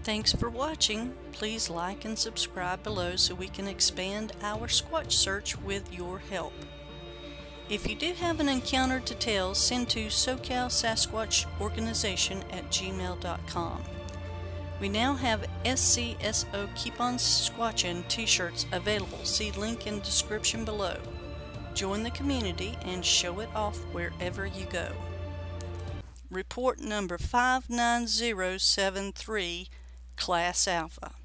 Thanks for watching. Please like and subscribe below so we can expand our Squatch search with your help. If you do have an encounter to tell, send to SoCalSasquatchOrganization@gmail.com. We now have SCSO Keep On Squatchin' t-shirts available. See link in description below. Join the community and show it off wherever you go. Report number 59073, Class Alpha.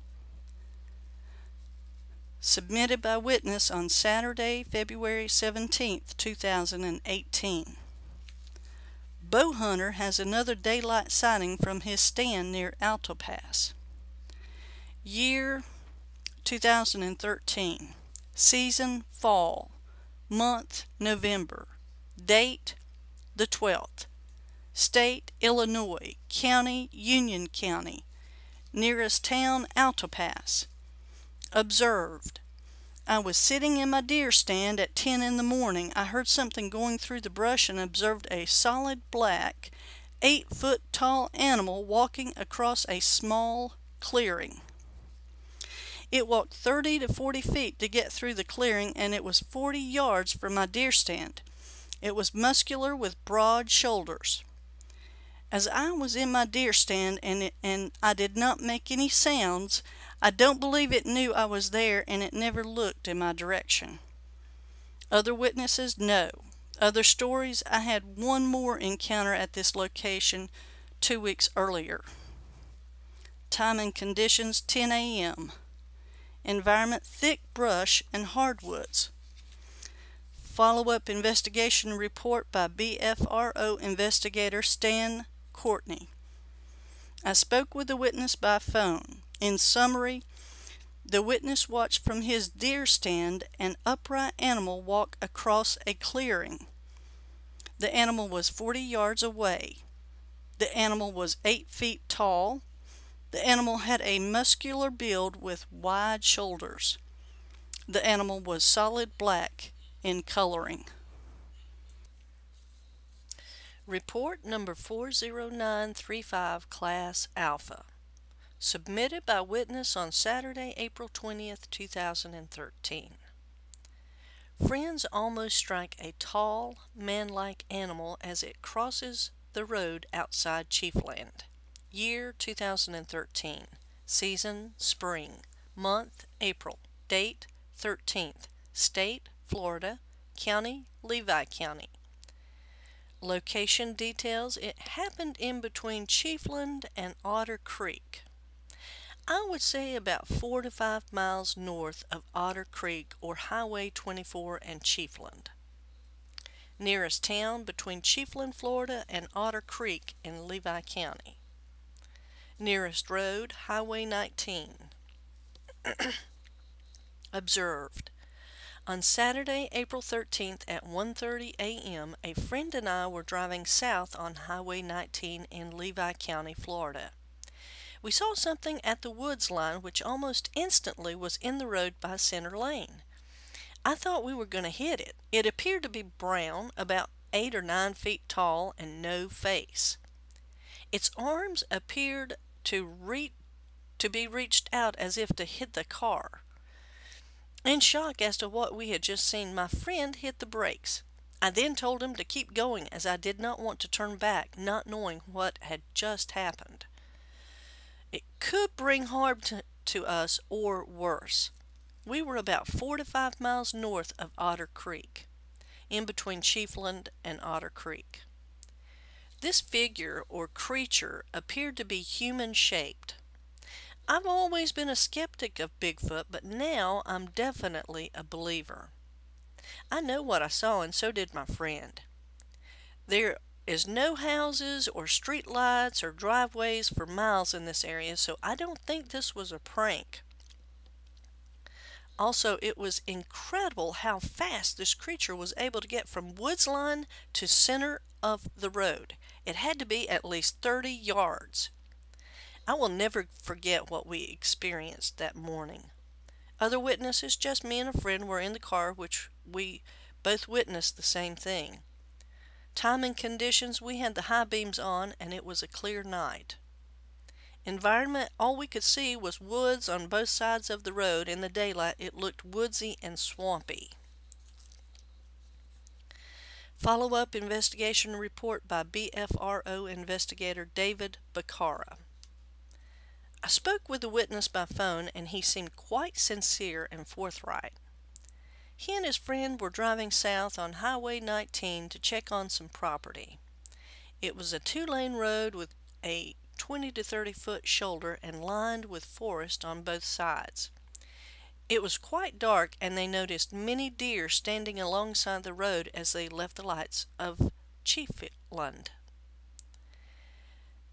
Submitted by witness on Saturday, February 17th, 2018. Bow hunter has another daylight sighting from his stand near Alto Pass. Year 2013. Season fall. Month November. Date the 12th. State Illinois. County Union County. Nearest town Alto Pass. Observed. I was sitting in my deer stand at 10 in the morning. I heard something going through the brush and observed a solid black, 8-foot tall animal walking across a small clearing. It walked 30 to 40 feet to get through the clearing, and it was 40 yards from my deer stand. It was muscular with broad shoulders. As I was in my deer stand and I did not make any sounds, I don't believe it knew I was there, and it never looked in my direction. Other witnesses? No. Other stories? I had one more encounter at this location 2 weeks earlier. Time and conditions 10 a.m. Environment thick brush and hardwoods. Follow-up investigation report by BFRO investigator Stan Courtney. I spoke with the witness by phone. In summary, the witness watched from his deer stand an upright animal walk across a clearing. The animal was 40 yards away. The animal was 8 feet tall. The animal had a muscular build with wide shoulders. The animal was solid black in coloring. Report number 40935, Class Alpha. Submitted by witness on Saturday, April 20th, 2013. Friends almost strike a tall, man-like animal as it crosses the road outside Chiefland. Year 2013. Season spring. Month April. Date 13th. State Florida. County Levy County. Location details: it happened in between Chiefland and Otter Creek. I would say about 4 to 5 miles north of Otter Creek or Highway 24 and Chiefland. Nearest town between Chiefland, Florida and Otter Creek in Levy County. Nearest road, Highway 19. Observed. On Saturday, April 13th at 1:30 a.m., a friend and I were driving south on Highway 19 in Levy County, Florida. We saw something at the woods line which almost instantly was in the road by center lane. I thought we were going to hit it. It appeared to be brown, about 8 or 9 feet tall, and no face. Its arms appeared to be reached out as if to hit the car. In shock as to what we had just seen, my friend hit the brakes. I then told him to keep going as I did not want to turn back, not knowing what had just happened. It could bring harm to us or worse. We were about 4 to 5 miles north of Otter Creek, in between Chiefland and Otter Creek. This figure or creature appeared to be human-shaped. I've always been a skeptic of Bigfoot, but now I'm definitely a believer. I know what I saw, and so did my friend. There is no houses or street lights or driveways for miles in this area, so I don't think this was a prank. Also, it was incredible how fast this creature was able to get from woods line to center of the road. It had to be at least 30 yards. I will never forget what we experienced that morning. Other witnesses, just me and a friend, were in the car, which we both witnessed the same thing. Time and conditions: we had the high beams on and it was a clear night. Environment, all we could see was woods on both sides of the road. In the daylight, it looked woodsy and swampy. Follow-up investigation report by BFRO investigator David Bacara. I spoke with the witness by phone, and he seemed quite sincere and forthright. He and his friend were driving south on Highway 19 to check on some property. It was a two-lane road with a 20 to 30 foot shoulder and lined with forest on both sides. It was quite dark, and they noticed many deer standing alongside the road as they left the lights of Chiefland.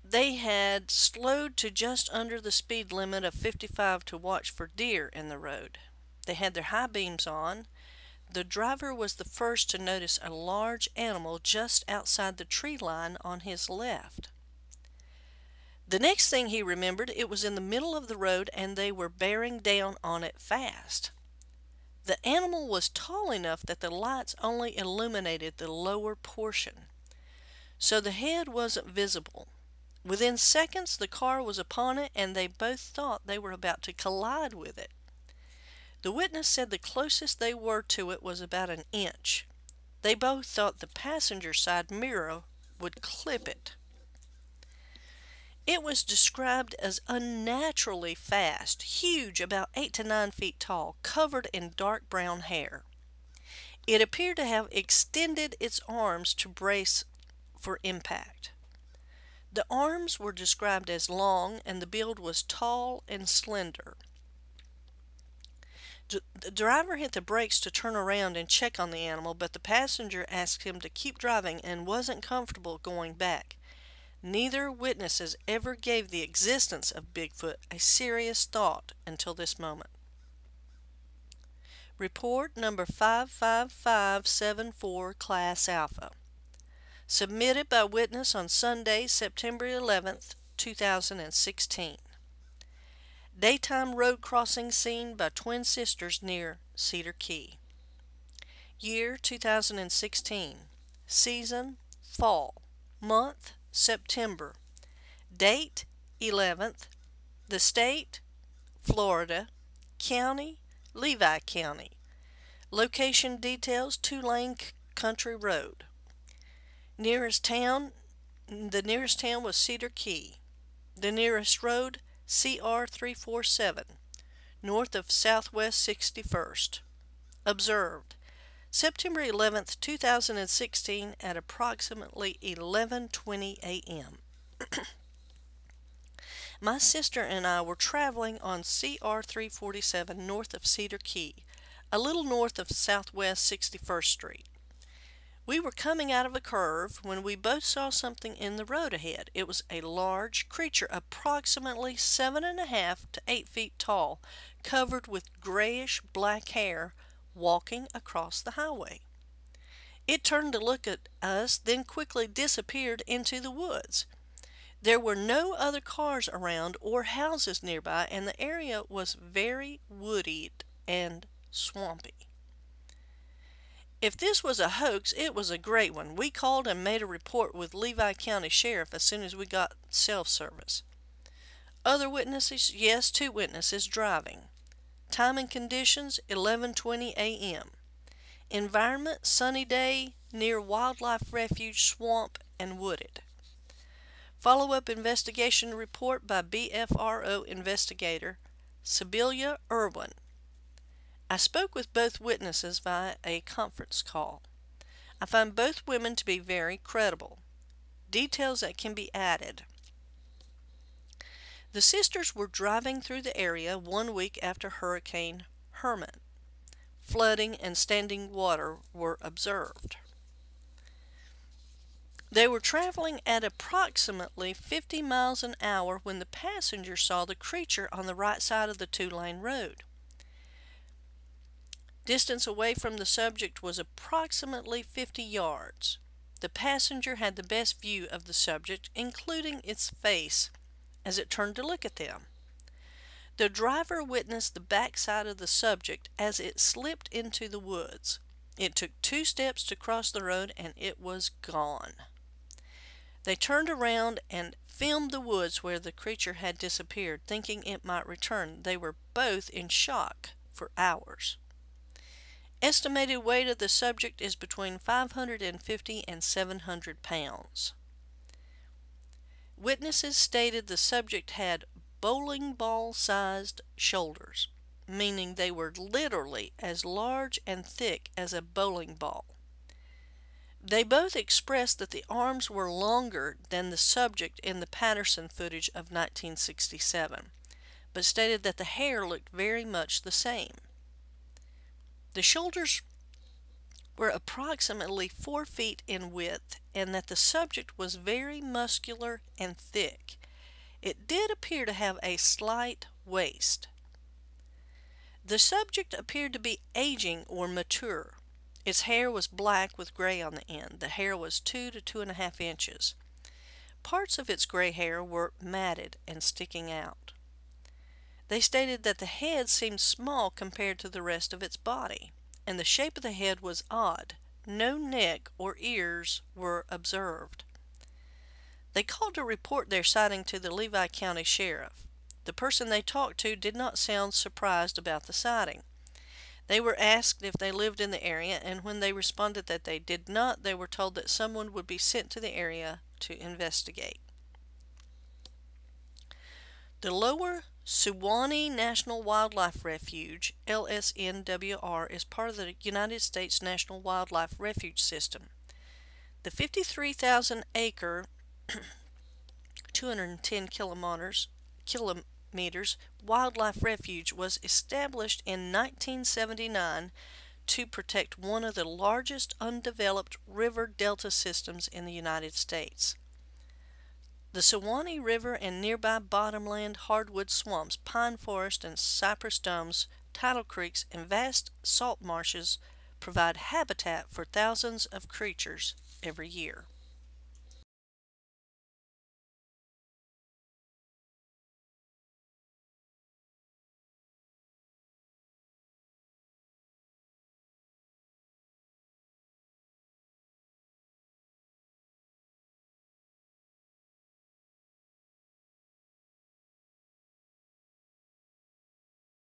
They had slowed to just under the speed limit of 55 to watch for deer in the road. They had their high beams on. The driver was the first to notice a large animal just outside the tree line on his left. The next thing he remembered, it was in the middle of the road and they were bearing down on it fast. The animal was tall enough that the lights only illuminated the lower portion, so the head wasn't visible. Within seconds, the car was upon it, and they both thought they were about to collide with it. The witness said the closest they were to it was about an inch. They both thought the passenger side mirror would clip it. It was described as unnaturally fast, huge, about 8 to 9 feet tall, covered in dark brown hair. It appeared to have extended its arms to brace for impact. The arms were described as long, and the build was tall and slender. The driver hit the brakes to turn around and check on the animal, but the passenger asked him to keep driving and wasn't comfortable going back. Neither witnesses ever gave the existence of Bigfoot a serious thought until this moment. Report number 55574, Class Alpha. Submitted by witness on Sunday, September 11th, 2016. Daytime road crossing seen by twin sisters near Cedar Key. Year 2016. Season, fall. Month, September. Date, 11th. The state, Florida. County, Levy County. Location details, two-lane country road. The nearest town was Cedar Key. The nearest road, CR 347, north of Southwest 61st. Observed, September 11th, 2016 at approximately 11:20 a.m. My sister and I were traveling on CR 347 north of Cedar Key, a little north of Southwest 61st Street. We were coming out of a curve when we both saw something in the road ahead. It was a large creature, approximately 7.5 to 8 feet tall, covered with grayish-black hair, walking across the highway. It turned to look at us, then quickly disappeared into the woods. There were no other cars around or houses nearby, and the area was very woody and swampy. If this was a hoax, it was a great one. We called and made a report with Levy County Sheriff as soon as we got self-service. Other witnesses? Yes, 2 witnesses driving. Time and conditions, 11:20 a.m. Environment, sunny day, near wildlife refuge, swamp, and wooded. Follow-up investigation report by BFRO investigator Sibylla Irwin. I spoke with both witnesses via a conference call. I find both women to be very credible. Details that can be added. The sisters were driving through the area 1 week after Hurricane Herman. Flooding and standing water were observed. They were traveling at approximately 50 miles an hour when the passenger saw the creature on the right side of the 2-lane road. Distance away from the subject was approximately 50 yards. The passenger had the best view of the subject, including its face, as it turned to look at them. The driver witnessed the backside of the subject as it slipped into the woods. It took 2 steps to cross the road and it was gone. They turned around and filmed the woods where the creature had disappeared, thinking it might return. They were both in shock for hours. Estimated weight of the subject is between 550 and 700 pounds. Witnesses stated the subject had bowling ball-sized shoulders, meaning they were literally as large and thick as a bowling ball. They both expressed that the arms were longer than the subject in the Patterson footage of 1967, but stated that the hair looked very much the same. The shoulders were approximately 4 feet in width, and that the subject was very muscular and thick. It did appear to have a slight waist. The subject appeared to be aging or mature. Its hair was black with gray on the end. The hair was 2 to 2.5 inches. Parts of its gray hair were matted and sticking out. They stated that the head seemed small compared to the rest of its body, and the shape of the head was odd. No neck or ears were observed. They called to report their sighting to the Levy County Sheriff. The person they talked to did not sound surprised about the sighting. They were asked if they lived in the area, and when they responded that they did not, they were told that someone would be sent to the area to investigate. The Lower Suwannee National Wildlife Refuge, LSNWR, is part of the United States National Wildlife Refuge System. The 53,000-acre, 210 kilometers wildlife refuge was established in 1979 to protect one of the largest undeveloped river delta systems in the United States. The Suwannee River and nearby bottomland, hardwood swamps, pine forest, and cypress domes, tidal creeks, and vast salt marshes provide habitat for thousands of creatures every year.